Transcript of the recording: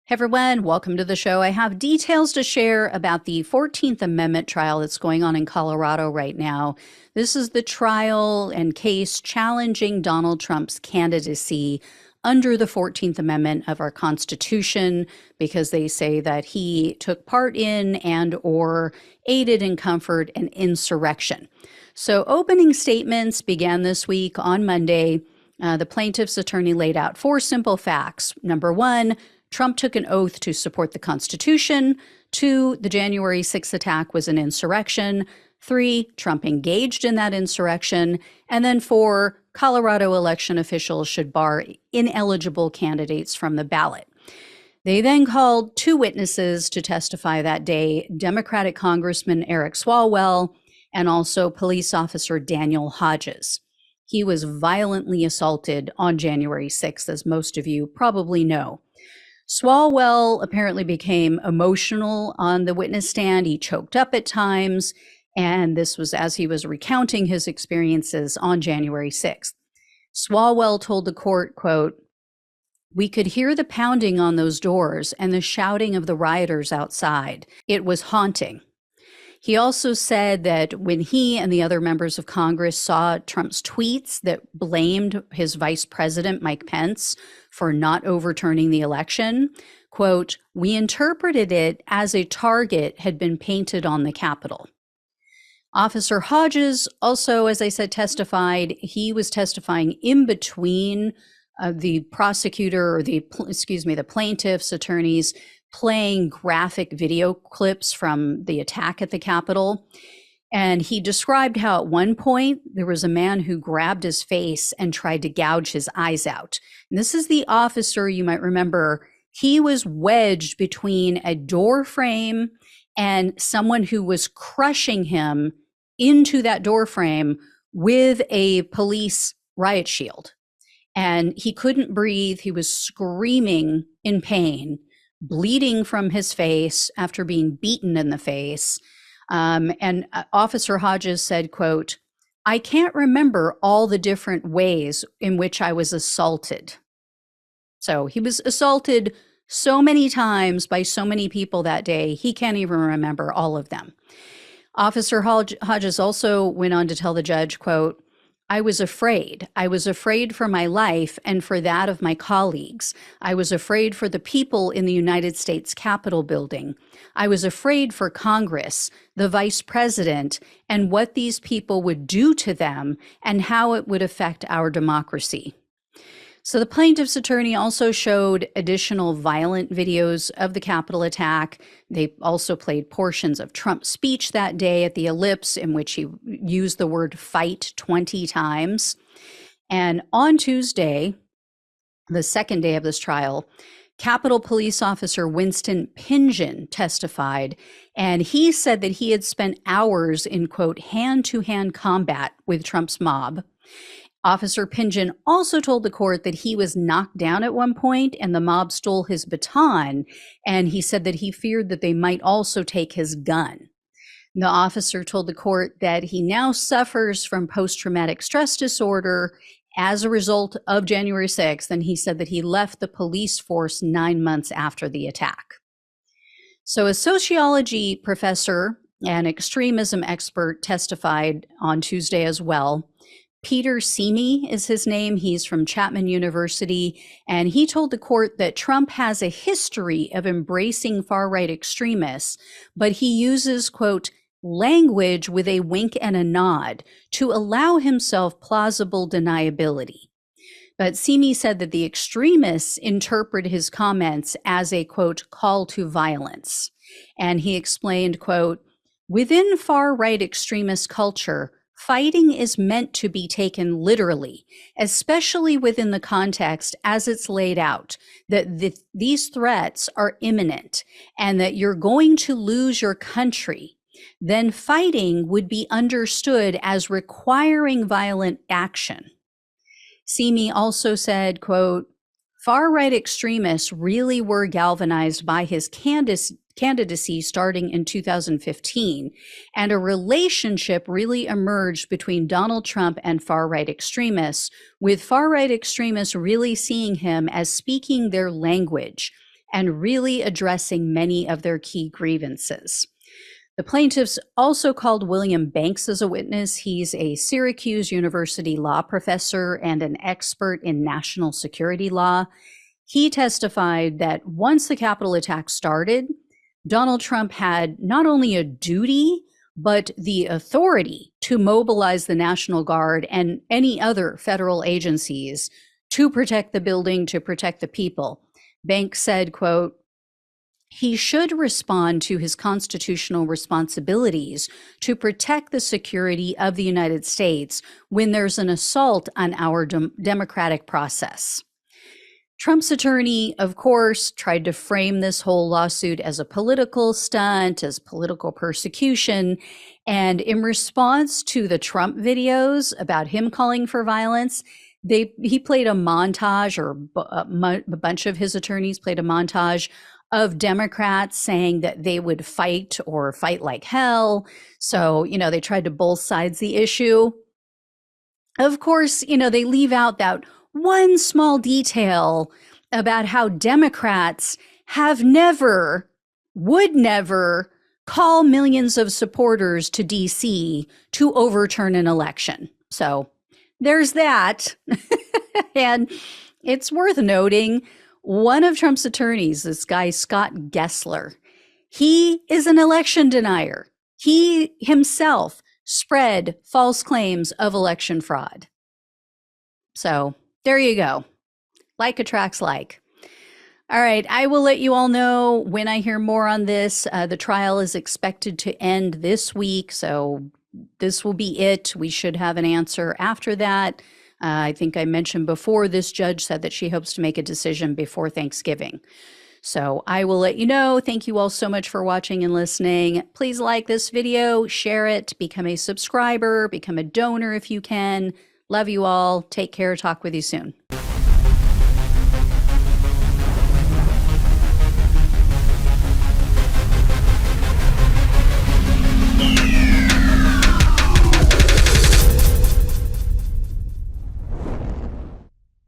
Hey everyone, welcome to the show. I have details to share about the 14th Amendment trial that's going on in Colorado right now. This is the trial and case challenging Donald Trump's candidacy under the 14th Amendment of our Constitution because they say that he took part in and or aided and comforted an insurrection. So opening statements began this week on Monday. The plaintiff's attorney laid out four simple facts. Number one, Trump took an oath to support the Constitution. 2, the January 6th attack was an insurrection. 3, Trump engaged in that insurrection. And then 4, Colorado election officials should bar ineligible candidates from the ballot. They then called 2 witnesses to testify that day, Democratic Congressman Eric Swalwell and also police officer Daniel Hodges. He was violently assaulted on January 6th, as most of you probably know. Swalwell apparently became emotional on the witness stand. He choked up at times, and this was as he was recounting his experiences on January 6th. Swalwell told the court, quote, "We could hear the pounding on those doors and the shouting of the rioters outside. It was haunting." He also said that when he and the other members of Congress saw Trump's tweets that blamed his vice president, Mike Pence, for not overturning the election, quote, "We interpreted it as a target had been painted on the Capitol." Officer Hodges also, as I said, testified. He was testifying in between the prosecutor or the plaintiff's attorneys playing graphic video clips from the attack at the Capitol. And he described how at one point there was a man who grabbed his face and tried to gouge his eyes out. And this is the officer, you might remember, he was wedged between a door frame and someone who was crushing him into that door frame with a police riot shield. And he couldn't breathe. He was screaming in pain, bleeding from his face after being beaten in the face. And Officer Hodges said, quote, "I can't remember all the different ways in which I was assaulted." So he was assaulted so many times by so many people that day, he can't even remember all of them. Officer Hodges also went on to tell the judge, quote, "I was afraid. I was afraid for my life and for that of my colleagues. I was afraid for the people in the United States Capitol building. I was afraid for Congress, the vice president, and what these people would do to them and how it would affect our democracy." So the plaintiff's attorney also showed additional violent videos of the Capitol attack. They also played portions of Trump's speech that day at the Ellipse in which he used the word fight 20 times. And on Tuesday, the second day of this trial, Capitol Police Officer Winston Pingen testified, and he said that he had spent hours in, quote, hand-to-hand combat with Trump's mob. Officer Pingen also told the court that he was knocked down at one point and the mob stole his baton, and he said that he feared that they might also take his gun. The officer told the court that he now suffers from post-traumatic stress disorder as a result of January 6th, and he said that he left the police force 9 months after the attack. So a sociology professor and extremism expert testified on Tuesday as well. Peter Simi is his name. He's from Chapman University, and he told the court that Trump has a history of embracing far-right extremists, but he uses, quote, language with a wink and a nod to allow himself plausible deniability. But Simi said that the extremists interpret his comments as a, quote, call to violence. And he explained, quote, "Within far-right extremist culture, fighting is meant to be taken literally, especially within the context as it's laid out, that these threats are imminent and that you're going to lose your country. Then fighting would be understood as requiring violent action." Simi also said, quote, "Far-right extremists really were galvanized by his candidacy starting in 2015, and a relationship really emerged between Donald Trump and far-right extremists, with far-right extremists really seeing him as speaking their language and really addressing many of their key grievances. The plaintiffs also called William Banks as a witness. He's a Syracuse University law professor and an expert in national security law. He testified that once the Capitol attack started, Donald Trump had not only a duty, but the authority to mobilize the National Guard and any other federal agencies to protect the building, to protect the people. Banks said, quote, "He should respond to his constitutional responsibilities to protect the security of the United States when there's an assault on our democratic process." Trump's attorney, of course, tried to frame this whole lawsuit as a political stunt, as political persecution. And in response to the Trump videos about him calling for violence, he played a montage, or a bunch of his attorneys played a montage of Democrats saying that they would fight or fight like hell. So, they tried to both sides the issue. Of course, they leave out that one small detail about how Democrats have never, would never call millions of supporters to DC to overturn an election. So there's that. And it's worth noting, one of Trump's attorneys, this guy, Scott Gessler, he is an election denier. He himself spread false claims of election fraud. So there you go. Like attracts like. All right, I will let you all know when I hear more on this. The trial is expected to end this week, so this will be it. We should have an answer after that. I think I mentioned before, this judge said that she hopes to make a decision before Thanksgiving. So I will let you know. Thank you all so much for watching and listening. Please like this video, share it, become a subscriber, become a donor if you can. Love you all. Take care. Talk with you soon.